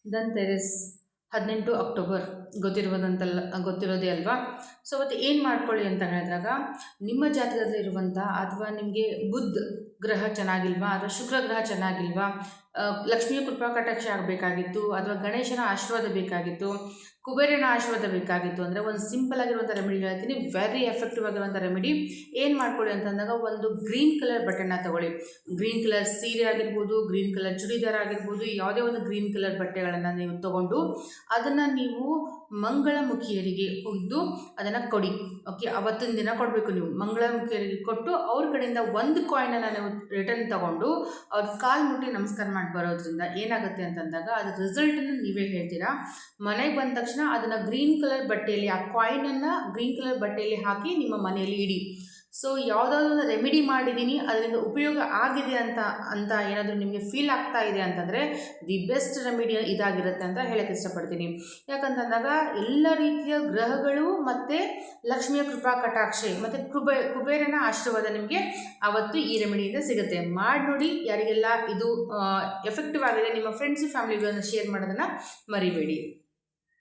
Dhanteras 18 October ಗೊತ್ತಿರೋದೇ ಅಲ್ವಾ. So ಅವತ್ತು ಏನು ಮಾಡ್ಕೊಳ್ಳಿ ಅಂತ ಹೇಳಿದಾಗ, ನಿಮ್ಮ ಜಾತಕದಲ್ಲಿರುವಂಥ ಅಥವಾ ನಿಮಗೆ ಬುದ್ಧ ಗ್ರಹ ಚೆನ್ನಾಗಿಲ್ವಾ ಅಥವಾ ಶುಕ್ರ ಗ್ರಹ ಚೆನ್ನಾಗಿಲ್ವಾ, ಲಕ್ಷ್ಮಿಯ ಕೃಪಾ ಕಟಾಕ್ಷ ಆಗಬೇಕಾಗಿತ್ತು ಅಥವಾ ಗಣೇಶನ ಆಶೀರ್ವಾದ ಬೇಕಾಗಿತ್ತು, ಕುಬೇರನ ಆಶೀರ್ವಾದ ಬೇಕಾಗಿತ್ತು ಅಂದರೆ ಒಂದು ಸಿಂಪಲ್ ಆಗಿರುವಂಥ ರೆಮಿಡಿ ಹೇಳ್ತೀನಿ. ವೆರಿ ಎಫೆಕ್ಟಿವ್ ಆಗಿರುವಂಥ ರೆಮಿಡಿ. ಏನು ಮಾಡ್ಕೊಳ್ಳಿ ಅಂತಂದಾಗ, ಒಂದು ಗ್ರೀನ್ ಕಲರ್ ಬಟ್ಟೆನ ತಗೊಳ್ಳಿ. ಗ್ರೀನ್ ಕಲರ್ ಸೀರೆ ಆಗಿರ್ಬೋದು, ಗ್ರೀನ್ ಕಲರ್ ಚೂಡಿದಾರ್ ಆಗಿರ್ಬೋದು, ಯಾವುದೇ ಒಂದು ಗ್ರೀನ್ ಕಲರ್ ಬಟ್ಟೆಗಳನ್ನು ನೀವು ತಗೊಂಡು ಅದನ್ನು ನೀವು ಮಂಗಳಮುಖಿಯರಿಗೆ ಒಯ್ದು ಅದನ್ನು ಕೊಡಿ. ಓಕೆ, ಅವತ್ತಿನ ದಿನ ಕೊಡಬೇಕು. ನೀವು ಮಂಗಳಮುಖಿಯರಿಗೆ ಕೊಟ್ಟು ಅವ್ರ ಕಡೆಯಿಂದ ಒಂದು ಕಾಯಿನನ್ನು ನೀವು ರಿಟರ್ನ್ ತಗೊಂಡು ಅವ್ರ ಕಾಲು ಮುಟ್ಟಿ ನಮಸ್ಕಾರ ಮಾಡಿ ಬರೋದ್ರಿಂದ ಏನಾಗುತ್ತೆ ಅಂತಂದಾಗ ಅದ್ರ ರಿಸಲ್ಟನ್ನು ನೀವೇ ಹೇಳ್ತೀರಾ. ಮನೆಗೆ ಬಂದ ತಕ್ಷಣ ಅದನ್ನು ಗ್ರೀನ್ ಕಲರ್ ಬಟ್ಟೆಯಲ್ಲಿ, ಆ ಕಾಯಿನನ್ನು ಗ್ರೀನ್ ಕಲರ್ ಬಟ್ಟೆಯಲ್ಲಿ ಹಾಕಿ ನಿಮ್ಮ ಮನೆಯಲ್ಲಿ ಇಡಿ. ಸೊ ಯಾವುದಾದ್ರೂ ಒಂದು ರೆಮಿಡಿ ಮಾಡಿದ್ದೀನಿ, ಅದರಿಂದ ಉಪಯೋಗ ಆಗಿದೆ ಅಂತ ಏನಾದರೂ ನಿಮಗೆ ಫೀಲ್ ಆಗ್ತಾ ಇದೆ ಅಂತಂದರೆ ದಿ ಬೆಸ್ಟ್ ರೆಮಿಡಿ ಇದಾಗಿರುತ್ತೆ ಅಂತ ಹೇಳಕ್ಕೆ ಇಷ್ಟಪಡ್ತೀನಿ. ಯಾಕಂತಂದಾಗ ಎಲ್ಲ ರೀತಿಯ ಗ್ರಹಗಳು ಮತ್ತು ಲಕ್ಷ್ಮಿಯ ಕೃಪಾ ಕಟಾಕ್ಷೆ ಮತ್ತು ಕುಬೇರನ ಆಶೀರ್ವಾದ ನಿಮಗೆ ಆವತ್ತು ಈ ರೆಮಿಡಿಯಿಂದ ಸಿಗುತ್ತೆ. ಮಾಡಿ ನೋಡಿ. ಯಾರಿಗೆಲ್ಲ ಇದು ಎಫೆಕ್ಟಿವ್ ಆಗಿದೆ, ನಿಮ್ಮ ಫ್ರೆಂಡ್ಸ್ ಫ್ಯಾಮಿಲಿಗಳನ್ನು ಶೇರ್ ಮಾಡೋದನ್ನು ಮರಿಬೇಡಿ.